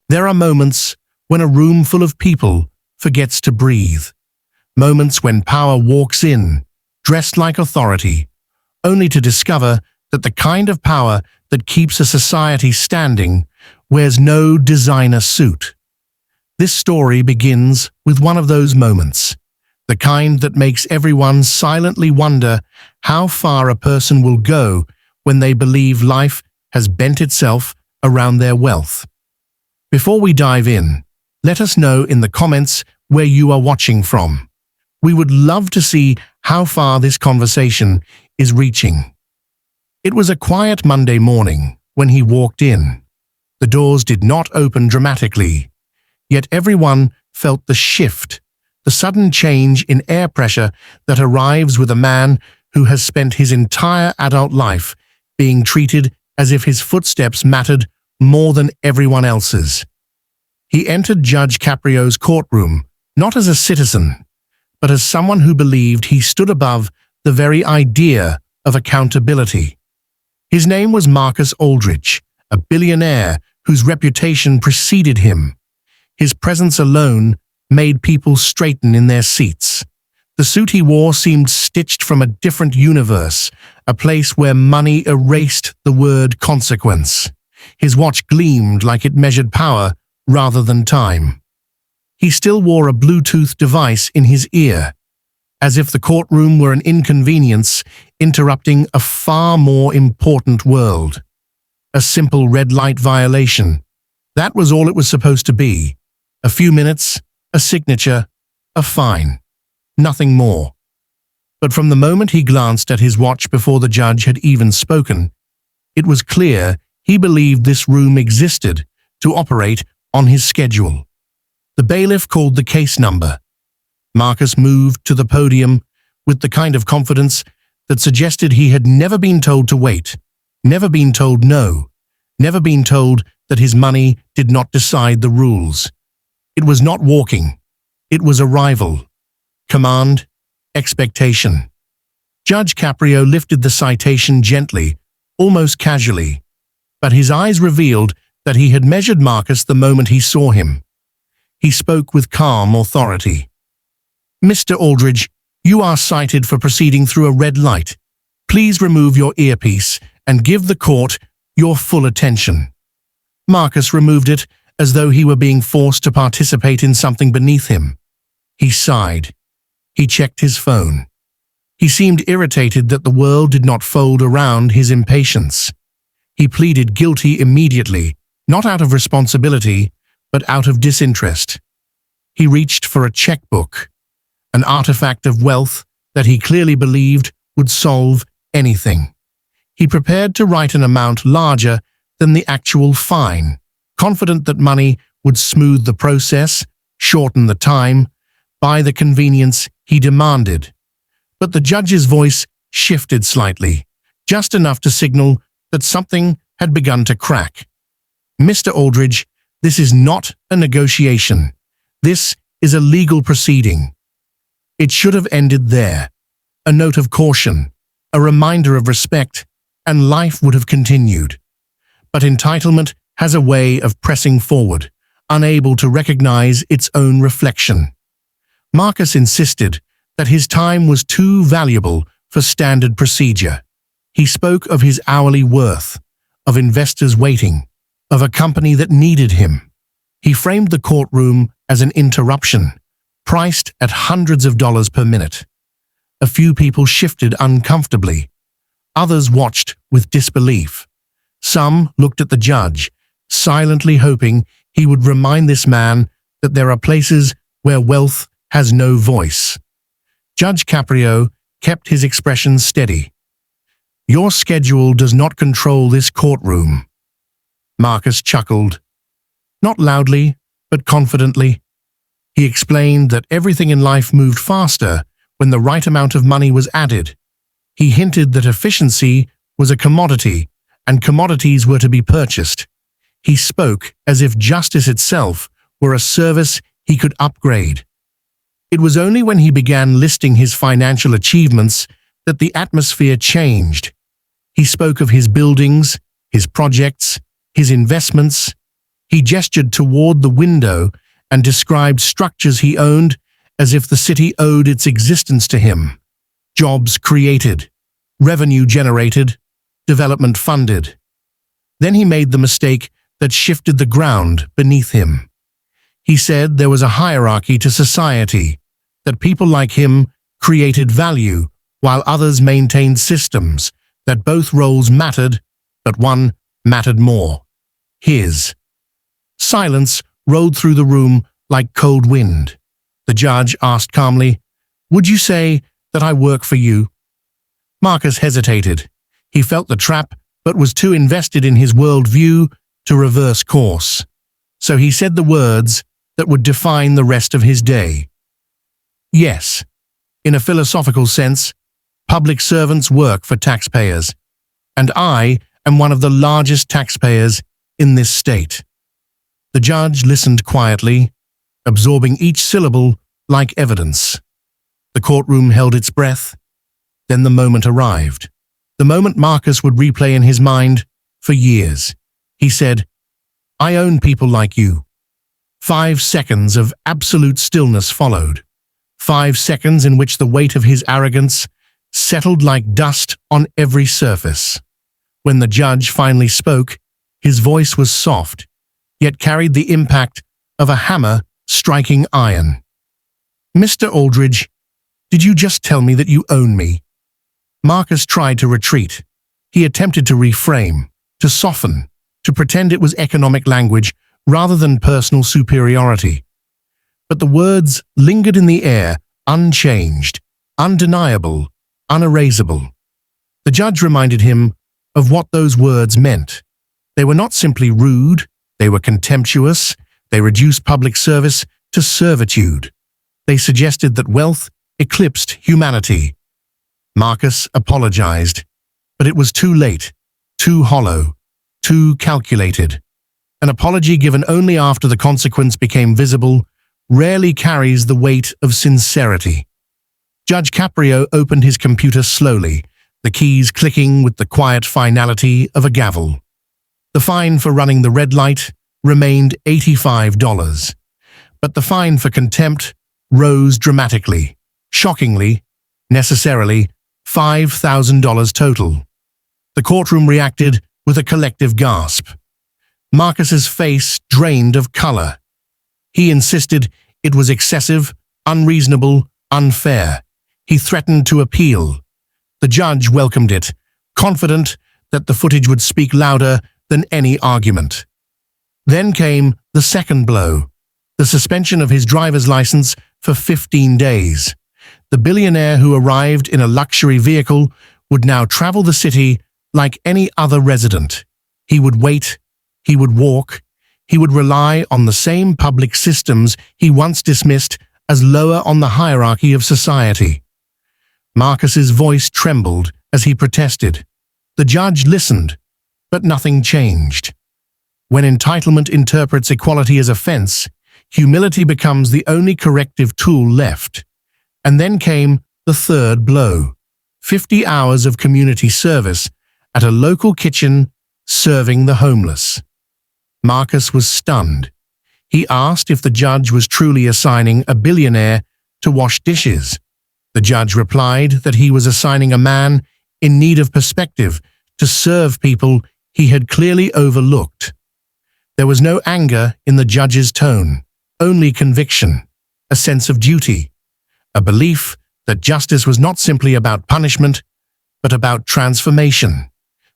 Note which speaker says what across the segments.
Speaker 1: There are moments when a room full of people forgets to breathe. Moments when power walks in, dressed like authority, only to discover that the kind of power that keeps a society standing wears no designer suit. This story begins with one of those moments, the kind that makes everyone silently wonder how far a person will go when they believe life has bent itself around their wealth. Before we dive in, let us know in the comments where you are watching from. We would love to see how far this conversation is reaching. It was a quiet Monday morning when he walked in. The doors did not open dramatically, yet everyone felt the shift, the sudden change in air pressure that arrives with a man who has spent his entire adult life being treated as if his footsteps mattered more than everyone else's. He entered Judge Caprio's courtroom, not as a citizen, but as someone who believed he stood above the very idea of accountability. His name was Marcus Aldridge, a billionaire whose reputation preceded him. His presence alone made people straighten in their seats. The suit he wore seemed stitched from a different universe, a place where money erased the word consequence. His watch gleamed like it measured power rather than time. He still wore a Bluetooth device in his ear, as if the courtroom were an inconvenience interrupting a far more important world. A simple red light violation. That was all it was supposed to be. A few minutes, a signature, a fine. Nothing more. But from the moment he glanced at his watch before the judge had even spoken, it was clear he believed this room existed to operate on his schedule. The bailiff called the case number. Marcus moved to the podium with the kind of confidence that suggested he had never been told to wait, never been told no, never been told that his money did not decide the rules. It was not walking. It was arrival. Command, expectation. Judge Caprio lifted the citation gently, almost casually, but his eyes revealed that he had measured Marcus the moment he saw him. He spoke with calm authority. "Mr. Aldridge, you are cited for proceeding through a red light. Please remove your earpiece and give the court your full attention." Marcus removed it as though he were being forced to participate in something beneath him. He sighed. He checked his phone. He seemed irritated that the world did not fold around his impatience. He pleaded guilty immediately, not out of responsibility, but out of disinterest. He reached for a checkbook, an artifact of wealth that he clearly believed would solve anything. He prepared to write an amount larger than the actual fine, confident that money would smooth the process, shorten the time, buy the convenience he demanded. But the judge's voice shifted slightly, just enough to signal that something had begun to crack. "Mr. Aldridge, this is not a negotiation. This is a legal proceeding." It should have ended there. A note of caution, a reminder of respect, and life would have continued. But entitlement has a way of pressing forward, unable to recognize its own reflection. Marcus insisted that his time was too valuable for standard procedure. He spoke of his hourly worth, of investors waiting, of a company that needed him. He framed the courtroom as an interruption, priced at hundreds of dollars per minute. A few people shifted uncomfortably. Others watched with disbelief. Some looked at the judge, silently hoping he would remind this man that there are places where wealth has no voice. Judge Caprio kept his expression steady. "Your schedule does not control this courtroom." Marcus chuckled. Not loudly, but confidently. He explained that everything in life moved faster when the right amount of money was added. He hinted that efficiency was a commodity, and commodities were to be purchased. He spoke as if justice itself were a service he could upgrade. It was only when he began listing his financial achievements that the atmosphere changed. He spoke of his buildings, his projects, his investments. He gestured toward the window and described structures he owned as if the city owed its existence to him. Jobs created, revenue generated, development funded. Then he made the mistake that shifted the ground beneath him. He said there was a hierarchy to society, that people like him created value while others maintained systems, that both roles mattered, but one mattered more: his. Silence rolled through the room like cold wind. The judge asked calmly, "Would you say that I work for you?" Marcus hesitated. He felt the trap, but was too invested in his worldview to reverse course. So he said the words that would define the rest of his day. Yes, in a philosophical sense, public servants work for taxpayers, and I am one of the largest taxpayers in this state. The judge listened quietly, absorbing each syllable like evidence. The courtroom held its breath. Then the moment arrived. The moment Marcus would replay in his mind for years. He said, "I own people like you." 5 seconds of absolute stillness followed. 5 seconds in which the weight of his arrogance settled like dust on every surface. When the judge finally spoke, his voice was soft, yet carried the impact of a hammer striking iron. "Mr. Aldridge, did you just tell me that you own me?" Marcus tried to retreat. He attempted to reframe, to soften, to pretend it was economic language rather than personal superiority. But the words lingered in the air, unchanged, undeniable, unerasable. The judge reminded him of what those words meant. They were not simply rude, they were contemptuous, they reduced public service to servitude. They suggested that wealth eclipsed humanity. Marcus apologized, but it was too late, too hollow, too calculated. An apology given only after the consequence became visible rarely carries the weight of sincerity. Judge Caprio opened his computer slowly, the keys clicking with the quiet finality of a gavel. The fine for running the red light remained $85, but the fine for contempt rose dramatically, shockingly, necessarily, $5,000 total. The courtroom reacted with a collective gasp. Marcus's face drained of color. He insisted it was excessive, unreasonable, unfair. He threatened to appeal. The judge welcomed it, confident that the footage would speak louder than any argument. Then came the second blow, the suspension of his driver's license for 15 days. The billionaire who arrived in a luxury vehicle would now travel the city like any other resident. He would wait, he would walk, he would rely on the same public systems he once dismissed as lower on the hierarchy of society. Marcus's voice trembled as he protested. The judge listened, but nothing changed. When entitlement interprets equality as offense, humility becomes the only corrective tool left. And then came the third blow: 50 hours of community service at a local kitchen serving the homeless. Marcus was stunned. He asked if the judge was truly assigning a billionaire to wash dishes. The judge replied that he was assigning a man in need of perspective to serve people he had clearly overlooked. There was no anger in the judge's tone, only conviction, a sense of duty, a belief that justice was not simply about punishment, but about transformation.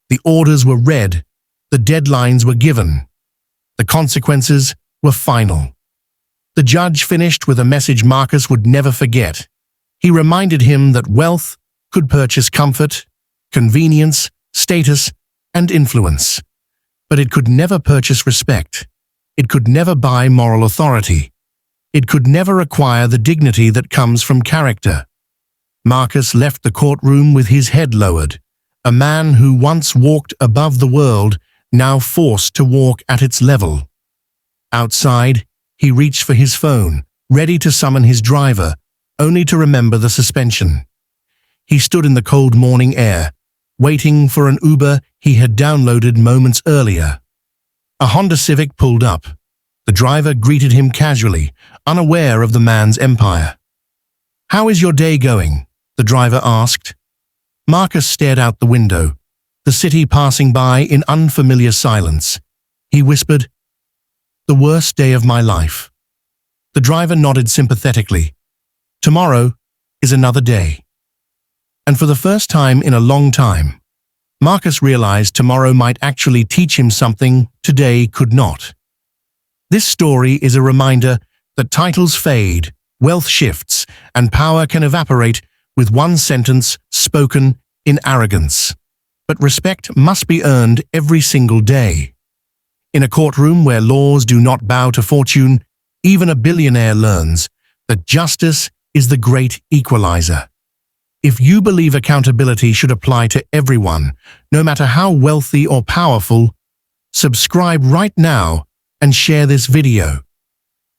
Speaker 1: The orders were read, the deadlines were given, the consequences were final. The judge finished with a message Marcus would never forget. He reminded him that wealth could purchase comfort, convenience, status, and influence. But it could never purchase respect. It could never buy moral authority. It could never acquire the dignity that comes from character. Marcus left the courtroom with his head lowered, a man who once walked above the world, now forced to walk at its level. Outside, he reached for his phone, ready to summon his driver, only to remember the suspension. He stood in the cold morning air, waiting for an Uber he had downloaded moments earlier. A Honda Civic pulled up. The driver greeted him casually, unaware of the man's empire. "How is your day going?" the driver asked. Marcus stared out the window, the city passing by in unfamiliar silence. He whispered, "The worst day of my life." The driver nodded sympathetically. Tomorrow is another day. And for the first time in a long time, Marcus realized tomorrow might actually teach him something today could not. This story is a reminder that titles fade, wealth shifts, and power can evaporate with one sentence spoken in arrogance. But respect must be earned every single day. In a courtroom where laws do not bow to fortune, even a billionaire learns that justice is the great equalizer. If you believe accountability should apply to everyone, no matter how wealthy or powerful, subscribe right now and share this video.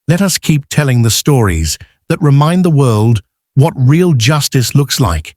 Speaker 1: Let us keep telling the stories that remind the world what real justice looks like.